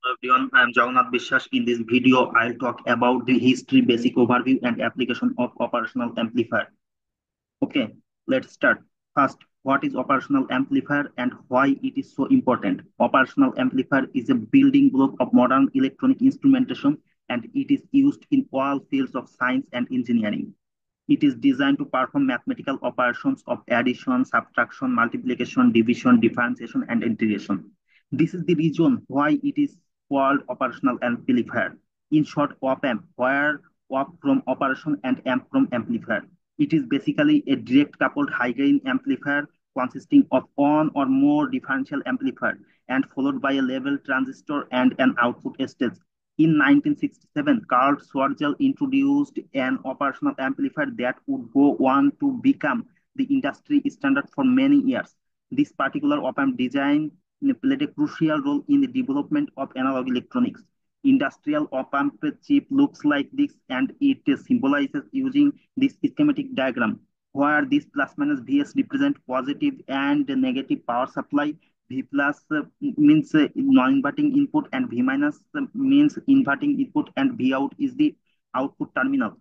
Hello everyone, I am Jagannath Biswas. In this video, I'll talk about the history, basic overview, and application of operational amplifier. Okay, let's start. First, what is operational amplifier and why it is so important? Operational amplifier is a building block of modern electronic instrumentation, and it is used in all fields of science and engineering. It is designed to perform mathematical operations of addition, subtraction, multiplication, division, differentiation, and integration. This is the reason why it is called operational amplifier. In short, op-amp, where op from operation and amp from amplifier. It is basically a direct coupled high gain amplifier consisting of one or more differential amplifier and followed by a level transistor and an output stage. In 1967, Carl Schwarzschild introduced an operational amplifier that would go on to become the industry standard for many years. This particular op-amp design played a crucial role in the development of analog electronics. Industrial op-amp chip looks like this, and it symbolizes using this schematic diagram, where this plus minus Vs represent positive and negative power supply. V plus means non-inverting input, and V minus means inverting input, and V out is the output terminal.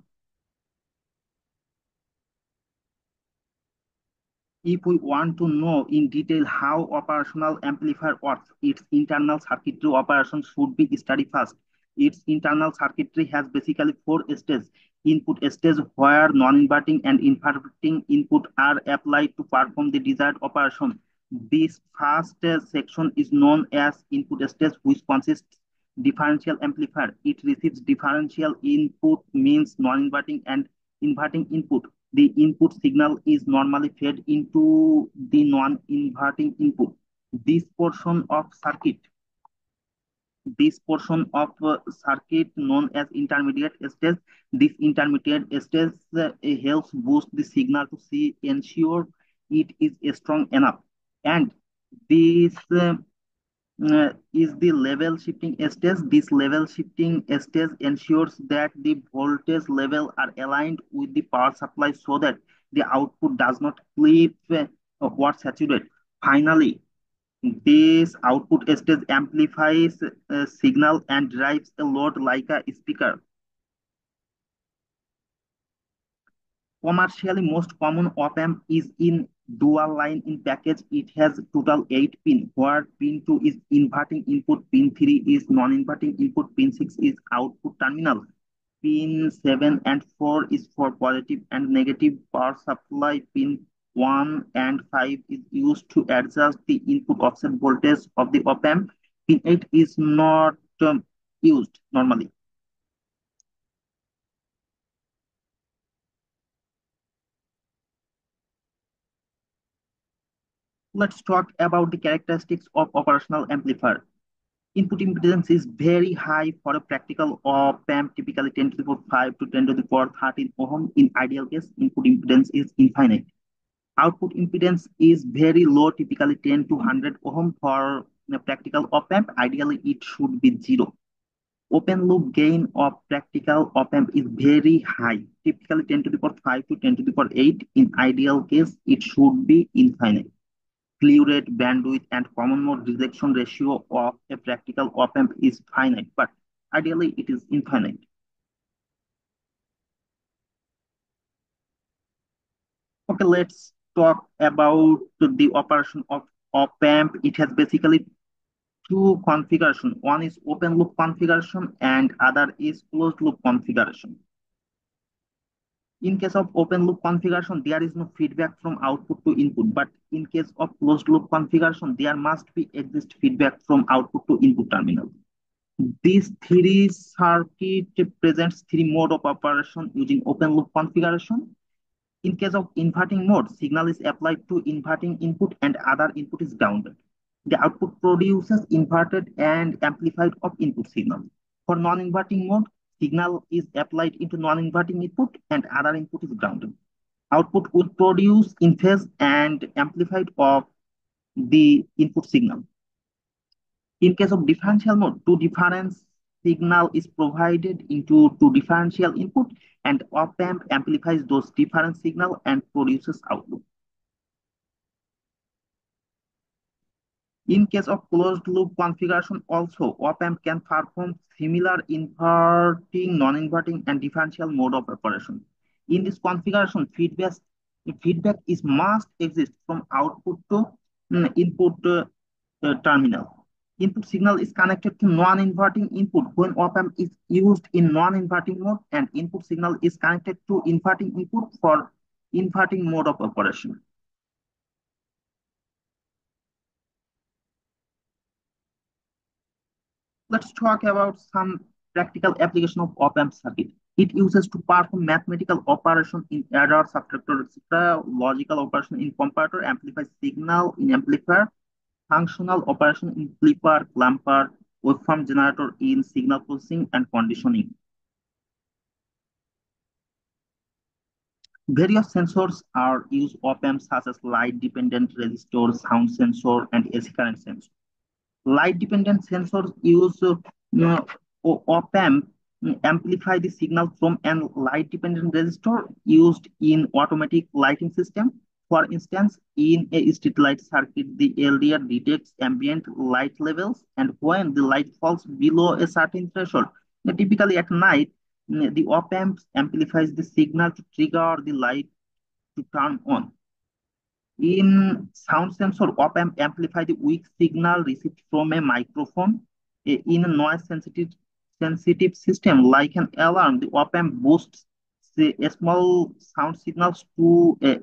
If we want to know in detail how operational amplifier works, its internal circuitry operation should be studied first. Its internal circuitry has basically four stages. Input stage, where non-inverting and inverting input are applied to perform the desired operation. This first section is known as input stage, which consists differential amplifier. It receives differential input, means non-inverting and inverting input. The input signal is normally fed into the non-inverting input. This portion of circuit, this portion of circuit known as intermediate stage. This intermediate stage helps boost the signal to see, ensure it is strong enough. And this is the level shifting stage. This level shifting stage ensures that the voltage level are aligned with the power supply so that the output does not clip or saturate. Finally, this output stage amplifies signal and drives a load like a speaker. Commercially, most common op-amp is in dual line in package. It has total 8 pin, where pin 2 is inverting input, pin 3 is non-inverting input, pin 6 is output terminal, pin 7 and 4 is for positive and negative power supply, pin 1 and 5 is used to adjust the input offset voltage of the op-amp, pin 8 is not used normally. Let's talk about the characteristics of operational amplifier. Input impedance is very high for a practical op-amp, typically 10 to the power 5 to 10 to the power 13 ohm. In ideal case, input impedance is infinite. Output impedance is very low, typically 10 to 100 ohm for a practical op-amp. Ideally, it should be zero. Open loop gain of practical op-amp is very high, typically 10 to the power 5 to 10 to the power 8. In ideal case, it should be infinite. Slew rate, bandwidth, and common mode rejection ratio of a practical op-amp is finite, but ideally it is infinite. Okay, let's talk about the operation of op-amp. It has basically two configuration. One is open loop configuration and other is closed loop configuration. In case of open loop configuration, there is no feedback from output to input, but in case of closed loop configuration, there must be exist feedback from output to input terminal. This three circuit presents three mode of operation using open loop configuration. In case of inverting mode, signal is applied to inverting input and other input is grounded. The output produces inverted and amplified of input signal. For non-inverting mode, signal is applied into non-inverting input and other input is grounded. Output will produce in phase and amplified of the input signal. In case of differential mode, two difference signal is provided into two differential input and op-amp amplifies those different signal and produces output. In case of closed loop configuration also, op-amp can perform similar inverting, non-inverting, and differential mode of operation. In this configuration, feedback is must exist from output to input terminal. Input signal is connected to non-inverting input when op-amp is used in non-inverting mode, and input signal is connected to inverting input for inverting mode of operation. Let's talk about some practical application of op-amp circuit. It uses to perform mathematical operation in adder, subtractor, etc., logical operation in comparator, amplify signal in amplifier, functional operation in flipper, clamper, waveform generator in signal processing and conditioning. Various sensors are used op-amp such as light-dependent resistor, sound sensor, and AC current sensor. Light-dependent sensors use op-amp amplify the signal from a light-dependent resistor used in automatic lighting system. For instance, in a street light circuit, the LDR detects ambient light levels, and when the light falls below a certain threshold, typically at night, the op-amp amplifies the signal to trigger the light to turn on. In sound sensor, op-amp amplify the weak signal received from a microphone. In a noise sensitive system like an alarm, the op-amp boosts a small sound signals to a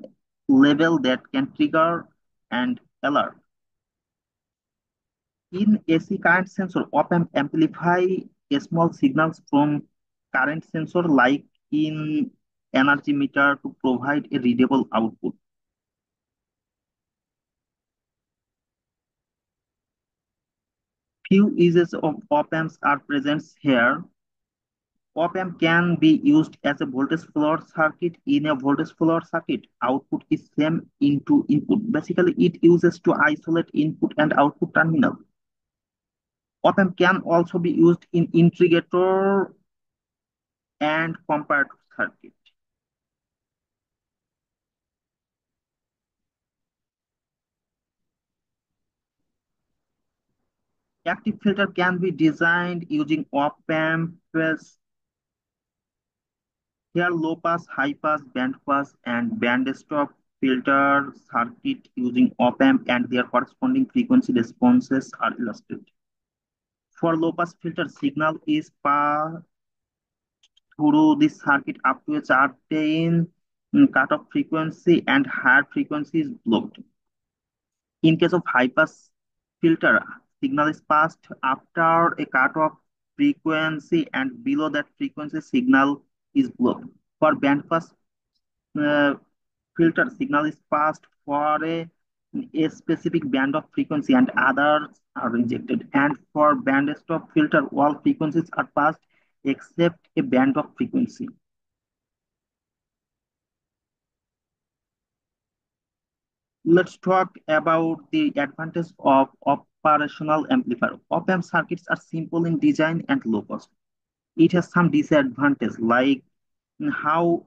level that can trigger and alert. In AC current sensor, op-amp amplify small signals from current sensor like in energy meter to provide a readable output. Few uses of op-amps are present here. Op-amp can be used as a voltage floor circuit. In a voltage floor circuit, output is same into input. Basically, it uses to isolate input and output terminal. Op-amp can also be used in integrator and comparator circuit. Active filter can be designed using op-amps. Here, low pass, high pass, band pass, and band stop filter circuit using op amp and their corresponding frequency responses are illustrated. For low pass filter, signal is passed through the circuit up to a certain cutoff frequency and higher frequency is blocked. In case of high pass filter, signal is passed after a cutoff frequency and below that frequency signal is blocked. For band pass uh, filter, signal is passed for a specific band of frequency and others are rejected. And for band stop filter, all frequencies are passed except a band of frequency. Let's talk about the advantage of operational amplifier. Op-amp circuits are simple in design and low cost. It has some disadvantages like how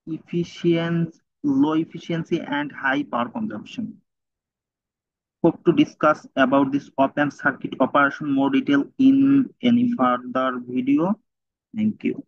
efficient, low efficiency, and high power consumption. Hope to discuss about this op-amp circuit operation more detail in any further video. Thank you.